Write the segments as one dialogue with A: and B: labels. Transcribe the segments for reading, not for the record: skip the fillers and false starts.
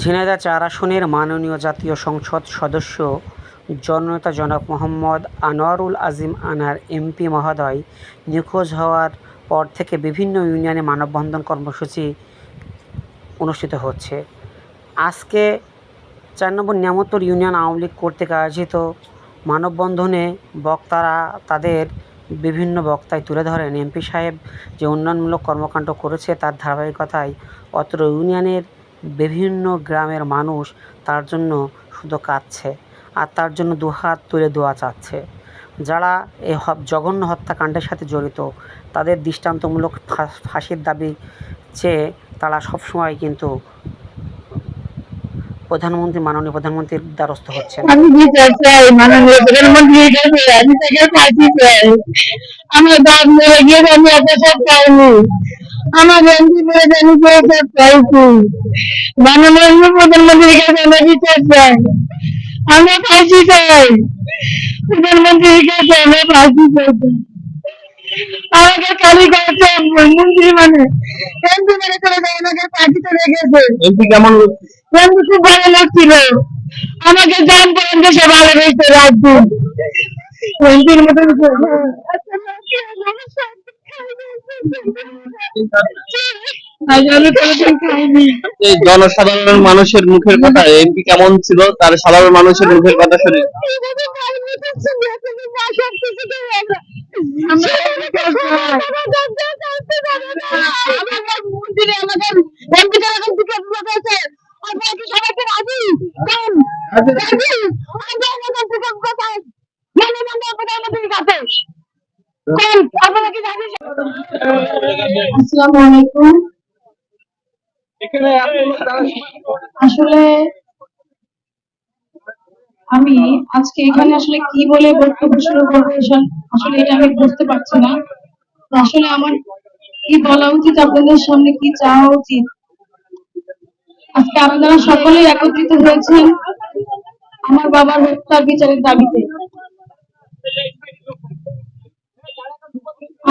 A: ঝিনাইদহ ৪ আসনের মাননীয় জাতীয় সংসদ সদস্য জননেতা জনাব মোহাম্মদ আনোয়ারুল আজিম আনার এমপি মহোদয় নিখোঁজ হওয়ার পর থেকে বিভিন্ন ইউনিয়নে মানববন্ধন কর্মসূচি অনুষ্ঠিত হচ্ছে। আজকে ৪ নম্বর নিয়ামতপুর ইউনিয়ন আওয়ামী লীগ কর্তৃক আয়োজিত মানববন্ধনে বক্তারা তাদের বিভিন্ন বক্তায় তুলে ধরেন এমপি সাহেব যে উন্নয়নমূলক কর্মকাণ্ড করেছে তার ধারাবাহিকতায় অত্র ইউনিয়নের বিভিন্ন গ্রামের মানুষ তার জন্য শুধু কাঁদছে আর তার জন্য দুহাত তুলে দোয়া চাচ্ছে। যারা এই জঘন্য হত্যাকাণ্ডের সাথে জড়িত তাদের দৃষ্টান্তমূলক ফাঁসির দাবি চেয়ে তারা সবসময় কিন্তু মাননীয় প্রধানমন্ত্রীর দ্বারস্থ হচ্ছেন।
B: আমি বিচার চাই মাননীয় প্রধানমন্ত্রীর কাছে, আমি তাকে ফাঁসি চাই। আমার দাঁত মেরে গিয়ে আমি এত সব পাইনি, আমার এমপি মেরে আমি সব পাইছি। মাননীয় প্রধানমন্ত্রীর কাছে আমি বিচার চাই, আমি ফাঁসি চাই। প্রধানমন্ত্রীর কাছে আমি ফাঁসি চাই। আমাকে খালি করছে মন্ত্রী মানে এমপি মেরে চলে যায়, আমাকে ফাঁসিতে রেখেছে। এমপি কেমন? এমপি খুব ভালো লাগছিল, আমাকে জান করেন দেশে ভালোবেসে রাখবো এমপির মতন।
C: জনসাধারণ মানুষের মুখের কথা এমপি কেমন ছিল, তার সাধারণ মানুষের মুখের কথা শুনে
B: আসসালামু আলাইকুম। আসলে আমি আজকে এখানে আসলে কি বলে বক্তব্য শুরু করবো আসলে এটা আমি বুঝতে পারছি না। আসলে আমার কি বলা উচিত, আপনাদের সামনে কি চাওয়া উচিত। আজকে আপনারা সকলে একত্রিত হয়েছেন আমার বাবার হত্যার বিচারের দাবিতে।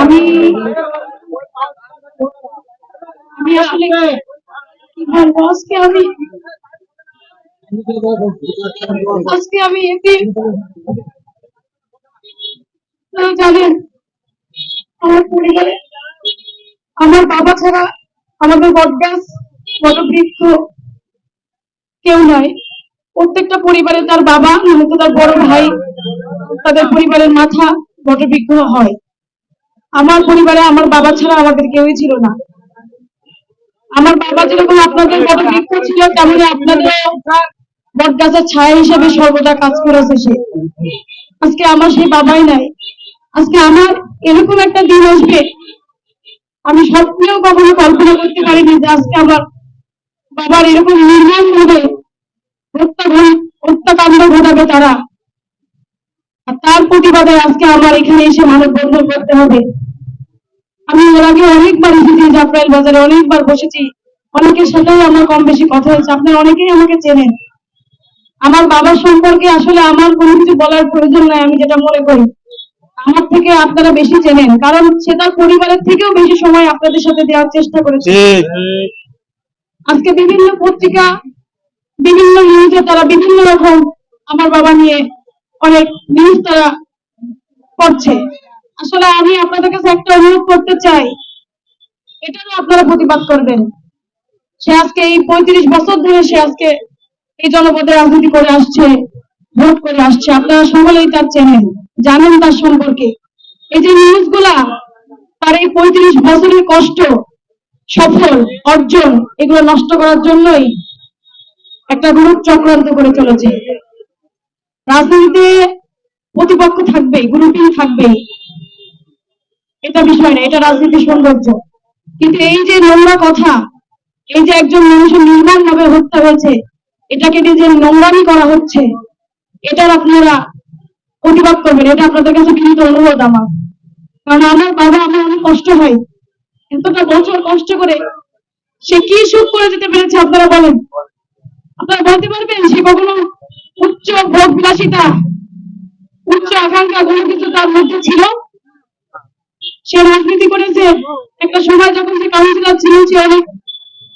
B: আমি আসলে কি বলবো, আজকে আমি জানেন আমার পরিবারে আমার বাবা ছাড়া আমাদের বটগাছ বটবৃক্ষ কেউ নয়। প্রত্যেকটা পরিবারে তার বাবা নয়তো তার বড় ভাই তাদের পরিবারের মাথা বটবৃক্ষ হয়। আমার পরিবারে আমার বাবা ছাড়া আমাদের কেউই ছিল না। আমার বাবা যেরকম আপনাদের বটবৃক্ষ ছিল তেমনি আপনাদের বটগাছের ছায়া হিসেবে সর্বদা কাজ করেছে সে। আজকে আমার সেই বাবাই নাই। আজকে আমার এরকম একটা দিন আসবে আমি স্বপ্নেও কখনো কল্পনা করতে পারিনি যে আজকে আমার বাবার এরকম নির্মম ভাবে হত্যাকাণ্ড ঘটাবে তারা। আর তার প্রতিবাদে আজকে আমার এখানে এসে মানববন্ধন করতে হবে। আমি এর আগে অনেকবার এসেছি জাফরাইল বাজারে, অনেকবার বসেছি, অনেকের সাথেও আমার কম বেশি কথা হয়েছে, আপনারা অনেকেই আমাকে চেনেন। আমার বাবার সম্পর্কে আসলে আমার কোনো কিছু বলার প্রয়োজন নাই। আমি যেটা মনে করি আমার থেকে আপনারা বেশি চেনেন, কারণ সে তার পরিবারের থেকেও বেশি সময় আপনাদের সাথে দেওয়ার চেষ্টা করেছে। আজকে বিভিন্ন পত্রিকা বিভিন্ন নিউজে তারা বিভিন্ন রকম আমার বাবা নিয়ে অনেক নিউজ তারা করছে। আসলে আমি আপনাদের কাছে একটা অনুরোধ করতে চাই, এটারও আপনারা প্রতিবাদ করবেন। সে আজকে এই 35 বছর ধরে সে আজকে এই জনপদে রাজনীতি করে আসছে, ভোট করে আসছে। আপনারা সকলেই তার চেনেন, জানেন তার সম্পর্কে। এই যে নিউজগুলা তার এই 35 বছরের কষ্ট, সফল অর্জন এগুলো নষ্ট করার জন্যই একটা গ্রুপ চক্রান্ত করে চলেছে। রাজনীতিতে প্রতিপক্ষ থাকবে, গ্রুপিং থাকবে, এটা বিষয় না, এটা রাজনীতির সৌন্দর্য। কিন্তু এই যে নোংরা কথা, এই যে একজন মানুষের নির্মম ভাবে হত্যা হয়েছে, এটাকে নিয়ে যে নোংরামি করা হচ্ছে, এটার আপনারা প্রতিবাদ করবেন। এটা আপনাদের কাছে বিনীত অনুরোধ আমার। কারণ আমার বাবা, আমার অনেক কষ্ট হয়, এতটা বছর কষ্ট করে সে কি সুখ করে যেতে পেরেছে আপনারা বলেন। আপনারা বলতে পারবেন সে কখনো উচ্চ ভোগ বিলাসিতা, উচ্চ আকাঙ্ক্ষা কোনো কিছু তার মধ্যে ছিল? সে রাজনীতি করেছে একটা সময়, যখন সে কাউন্সিলর ছিল সে অনেক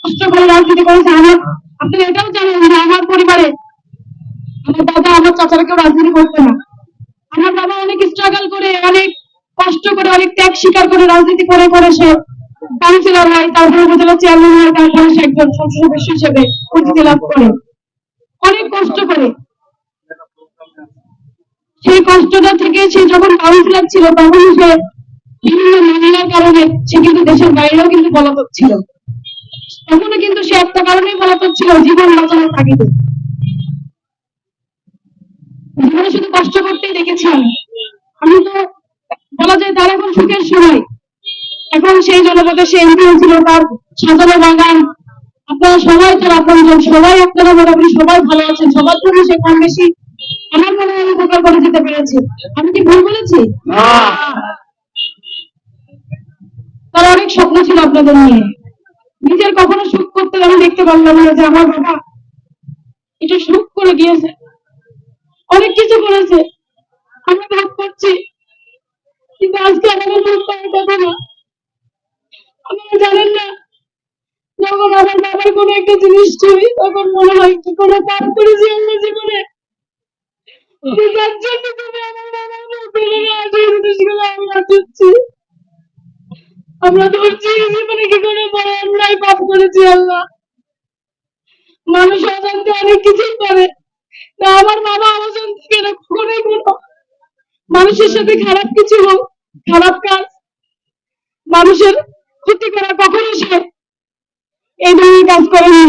B: কষ্ট করে রাজনীতি করেছে। আপনারা এটাও জানেন যে আমার পরিবারে আমার দাদা আমার চাচারা কেউ রাজনীতি করতো না। আমার বাবা অনেক স্ট্রাগল করে, অনেক কষ্ট করে, অনেক ত্যাগ স্বীকার করে রাজনীতি করে করে সে কাউন্সিলর হয়, তারপরে উপজেলা চেয়ারম্যান হয়, তারপরে সে একজন সংসদ সদস্য হিসেবে পরিচিতি লাভ করে, অনেক কষ্ট করে। সেই কষ্টটা থেকে সে যখন কাউন্সিলর ছিল তখন সে বিভিন্ন মামলার কারণে সে কিন্তু দেশের বাইরেও কিন্তু পলাতক ছিল। তখনও কিন্তু সে একটা কারণেই পলাতক ছিল, জীবন বাঁচানোর তাগিদে। জীবনে শুধু কষ্ট করতেই দেখেছি আমি তো বলা যায় তার এখন সুখের সময়। এখন সেই জনপদে সে এমপি ছিল, তার সাজানো বাগান, আপনারা সবাই তার আপনজন, সবাই আপনারা মোটামুটি সবাই ভালো আছেন, সবার জন্য সে কম বেশি আমার মনে হয় উপকার করে যেতে পেরেছে। আমি কি ভুল বলেছি? তার অনেক স্বপ্ন ছিল আপনাদের নিয়ে, নিজের কখনো সুখ করতে আমি দেখতে পারলাম না যে আমার বাবা এটা সুখ করে গিয়েছে, অনেক কিছু করেছে, আমরা ভাগ করছি, কিন্তু আজকে আমাদের মুখ পাওয়ার কথা না। আপনারা জানেন না, যখন আমার বাবার কোনো একটা জিনিস চুরি তখন মনে হয় কি কোনো পাপ করেছি আমরা জীবনে, যার জন্য তুমি আমার বাবার মুখ পেলে না, সেই জিনিসগুলো আমরা দিচ্ছি, আমরা ধরছি জীবনে কি কোনো বড় অন্যায় পাপ করেছি। আল্লাহ, মানুষ অজান্তে অনেক কিছুই করে, তা আমার বাবা অজান্তে কেন কখনোই কোনো মানুষের সাথে খারাপ কিছু হোক, খারাপ কাজ, মানুষের ক্ষতি করা কখনো সে এই ধরনের কাজ করেনি।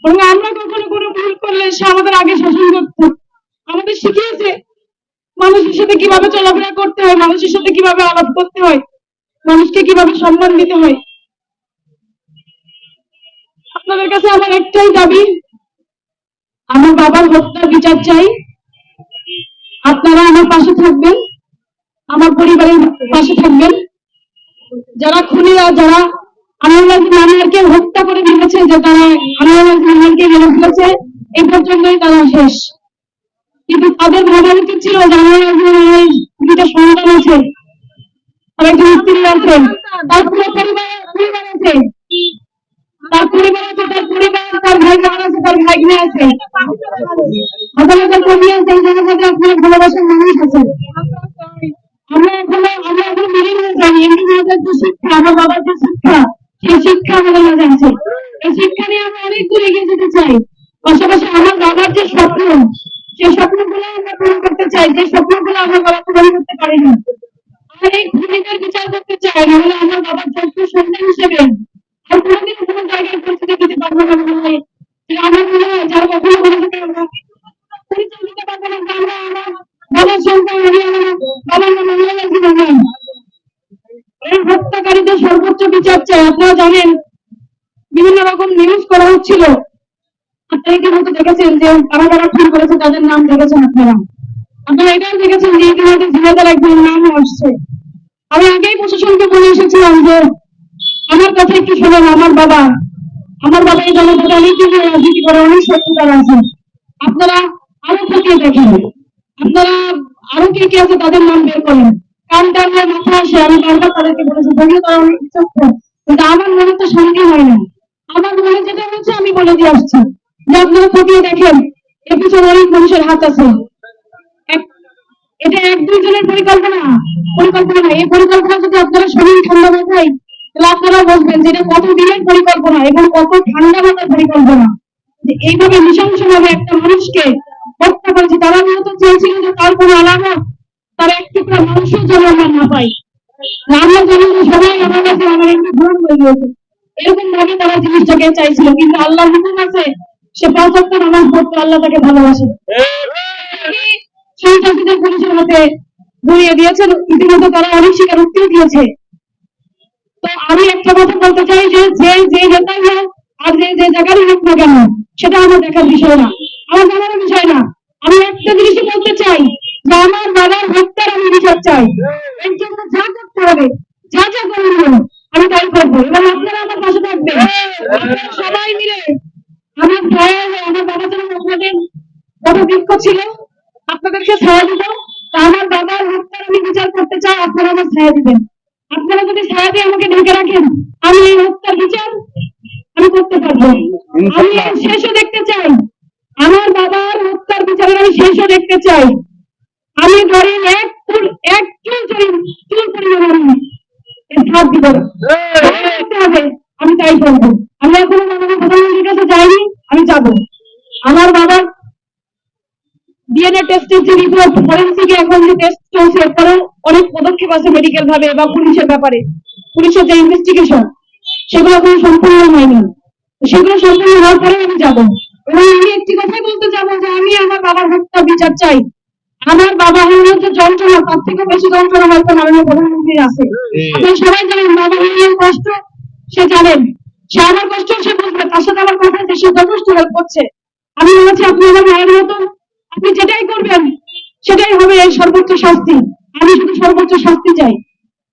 B: এবং আমরা কখনো কোনো ভুল করলে সে আমাদের আগে শাসন করতো, আমাদের শিখিয়েছে মানুষের সাথে কিভাবে চলাফেরা করতে হয়, মানুষের সাথে কিভাবে আলাপ করতে হয়, মানুষকে কিভাবে সম্মান দিতে হয়। আপনাদের কাছে আমার একটাই দাবি, আমার বাবার হত্যার বিচার চাই। আপনারা আমার পাশে থাকবেন, আমার পরিবারের পাশে থাকবেন। যারা খুনিরা, যারা আনোয়ার নানারকে হত্যা করে ফেলেছে, যে তারা আনোয়ার নানারকে মেরে ফেলেছে, এই পর্যন্তই তারা শেষ। কিন্তু তাদের ভাবা উচিত ছিল যে আনোয়ার দুইটা সন্তান আছে, তার একজন স্ত্রী আছে, তার পুরো পরিবার আছে, তার পরিবার আছে, তার পরিবার, তার ভাই বোন আছে, তার ভাগ্নে আছে, হাজার হাজার কর্মী আছে, এই জনপদে আপনার ভালোবাসার মানুষ আছে। আমরা এখন মেনে নিয়ে যাই এমনি আমাদের যে শিক্ষা, আমার বাবার যে শিক্ষা, সেই শিক্ষা আমাদের মাঝে আছে। এই শিক্ষা নিয়ে আমরা অনেক দূর এগিয়ে যেতে চাই। পাশাপাশি আমার বাবার যে স্বপ্ন, সেই স্বপ্নগুলো আমরা পূরণ করতে চাই, যে স্বপ্নগুলো আমার বাবা পূরণ করতে পারেনি। আমরা এই খুনিদের বিচার করতে চাই, নাহলে আমার বাবার যোগ্য সন্তান হিসেবে আর কোনোদিন কোনো জায়গায় পরিচিতি দিতে পারবো না। মনে হয় আমার মনে হয় যারা কখনো পরিচিতি পরিচয় দিতে পারবো না, আমরা আমার বাবার সন্তান, আমি আমার বাবার নাম জীবন। এই হত্যাকারীদের সর্বোচ্চ বিচার চাই। আপনারা জানেন বিভিন্ন রকম নিউজ করা হচ্ছিল, আপনারা ইতিমধ্যে দেখেছেন যে কারা কারা খুন করেছে, তাদের নাম দেখেছেন আপনারা। আপনারা এটাও দেখেছেন যে ইতিমধ্যে জিনাদার একজনের নাম আসছে। আমি আগেই প্রশাসনকে বলে এসেছিলাম যে আমার কথা একটু শোনেন, আমার বাবা এই জনপদে অনেক দিন রাজনীতি করে, অনেক শত্রুতার আছে। আপনারা আরো খতিয়ে দেখেন, আপনারা আরো কে কে আছে তাদের নাম বের করেন, কারণ তার মাথা আসে। আমি বারবার তাদেরকে বলেছি, যদিও তারা অনেক বিচক্ষণ, কিন্তু আমার মনে তো শান্তি হয় না। আমার মনে যেটা হচ্ছে আমি বলে দিয়ে আসছি যে আপনারা খতিয়ে দেখেন, এর পিছনে অনেক মানুষের হাত আছে। এটা এক দুইজনের পরিকল্পনা না। এই পরিকল্পনা যদি আপনারা শরীর ঠান্ডা মাথায়, তাহলে আপনারা বুঝবেন যে এটা কত দিনের পরিকল্পনা এবং কত ঠান্ডা মাথার পরিকল্পনা, যে এইভাবে নৃশংস ভাবে একটা মানুষকে হত্যা করেছে। তারা মূলত চেয়েছিল যে তার কোনো আলামত, তার এক টুকরা মানুষের জন্য আমরা না পাই, আমরা যেন সবাই আমার কাছে আমার একটু ভুল হয়ে গেছে, এরকম ভাবে তারা জিনিসটাকে চাইছিল। কিন্তু আল্লাহ হুকুম আছে, সে ৫ ওয়াক্ত নামাজ পড়তে আল্লাহ তাকে ভালোবাসে। সেই চাকরিদের পুলিশের হাতে ধরিয়ে দিয়েছেন, ইতিমধ্যে তারা অনেক স্বীকারোক্তিও দিয়েছে। তো আমি একটা কথা বলতে চাই যে যে নেতাই হোক আর যে জায়গারই হোক না কেন, সেটা আমার দেখার বিষয় না, আমার জানার বিষয় না। আমি একটা জিনিসই বলতে চাই যে আমার বাবার হত্যার আমি বিচার চাই। এর জন্য যা করতে হবে, যা করবো আমি তাই করবো, এবং আপনারা আমার পাশে থাকবেন। সবাই মিলে আমার দয়া, আমার বাবা যেমন আপনাদের কত বৃক্ষ ছিল, আপনাদেরকে ছায়া দিব, তা আমার বাবার হত্যার আমি বিচার করতে চাই, আপনারা আমার ছায়া দিবেন। আপনারা যদি ছায়া দিয়ে আমাকে ঢেকে রাখেন, আমি এই হত্যার বিচার আমি করতে পারবো। আমি এর শেষও দেখতে চাই। আমার বাবার হত্যার বিচারের আমি শেষও দেখতে চাই। আমি ধরেন এক চুল পরিমাণ আমি এর ছাড় দিব না। যা করতে হবে আমি তাই করবো। আমি এখনো মাননীয় প্রধানমন্ত্রীর কাছে যাইনি, আমি যাব। আমার বাবার ডিএনএ টেস্টের যে রিপোর্ট, ফরেন্সিকে এখন যে টেস্ট চলছে, এরপরেও অনেক পদক্ষেপ আছে মেডিকেল ভাবে বা পুলিশের ব্যাপারে, পুলিশের যে ইনভেস্টিগেশন, সেগুলো এখনো সম্পূর্ণ হয়নি। সেগুলো সম্পূর্ণ হওয়ার পরে আমি যাব। এবং আমি একটি কথাই বলতে যাবো যে আমি আমার বাবার হত্যা বিচার চাই। আমার বাবা হারানোর যে যন্ত্রণা, তার থেকে বেশি যন্ত্রণা হয়তো মাননীয় প্রধানমন্ত্রীর আছে। আপনারা সবাই জানেন বাবা হারানোর কষ্ট সে জানেন, সে আমার কষ্ট সে বুঝবে, তার সাথে আমার কথা আছে, সে যথেষ্ট হেল্প করছে। আমি বলেছি আপনি আমার মায়ের মতো, আপনি যেটাই করবেন সেটাই হবে এই সর্বোচ্চ শাস্তি। আমি শুধু সর্বোচ্চ শাস্তি চাই।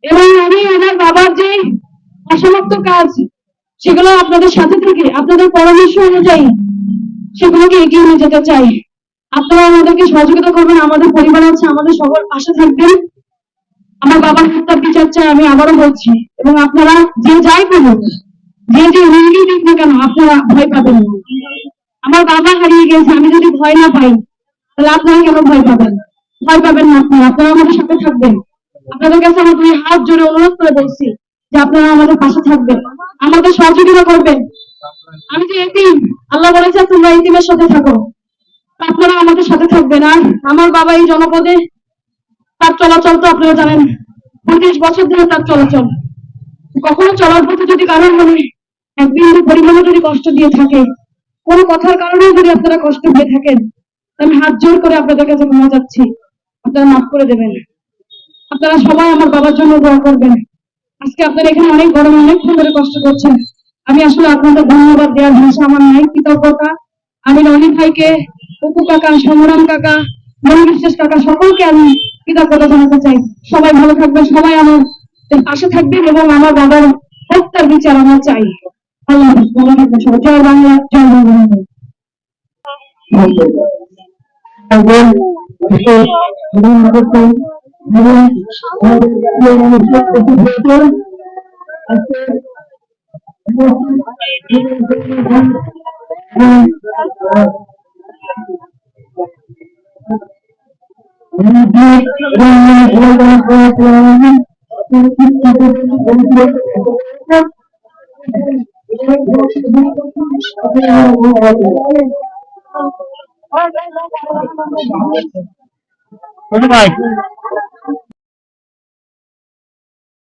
B: এবং আমি আমার বাবার যে অসমাপ্ত কাজ, সেগুলো আপনাদের সাথে থেকে আপনাদের পরামর্শ অনুযায়ী সেগুলোকে এগিয়ে নিয়ে যেতে চাই। আপনারা আমাদেরকে সহযোগিতা করবেন, আমাদের পরিবার আছে, আমাদের সবার পাশে থাকবেন। আমার বাবার হত্যার বিচার চাই, আমি আবারও বলছি। এবং আপনারা যে যাই করুন, যে হুমকি দিক না কেন, আপনারা ভয় পাবেন না। আমার বাবা হারিয়ে গেছে, আমি যদি ভয় না পাই তাহলে আপনারা কেন ভয় পাবেন? ভয় পাবেন না, আপনারা আমাদের সাথে থাকবেন। আপনাদের কাছে আমার দুই হাত জোরে অনুরোধ করে বলছি যে আপনারা আমাদের পাশে থাকবেন, আমাদের সহযোগিতা করবেন। আমি যে এতিম, আল্লাহ বলেছে তোমরা এতিমের সাথে থাকো, আপনারা আমাদের সাথে থাকবেন। আর আমার বাবা এই জনপদে তার চলাচল তো আপনারা জানেন, 35 বছর ধরে তার চলাচল। কখনো চলার পথে যদি কারোর মনে এক বিন্দু পরিমাণে যদি কষ্ট দিয়ে থাকে, কোনো কথার কারণে যদি আপনারা কষ্ট পেয়ে থাকেন, আমি হাত জোর করে আপনাদের কাছে ক্ষমা চাচ্ছি, আপনারা মাফ করে দেবেন। আপনারা সবাই আমার বাবার জন্য দোয়া করবেন। আজকে আপনারা এখানে অনেক গরম, অনেকক্ষণ ধরে কষ্ট করছেন। আমি আসলে আপনাদের ধন্যবাদ দেওয়ার ভাষা আমার নাই, কৃতজ্ঞতা। আমি রনি ভাইকে, অপু কাকা, সংগ্রাম কাকা, মনি বিশ্বাস কাকা, সকলকে আমি কৃতজ্ঞতা জানাতে চাই। সবাই ভালো থাকবেন, সবাই আমার পাশে থাকবেন এবং আমার বাবার হত্যার বিচার আমরা চাই। আল্লাহ হাফেজ, ভালো থাকবেন সবাই। জয় বাংলা, জয় বঙ্গবন্ধু।
C: ভাই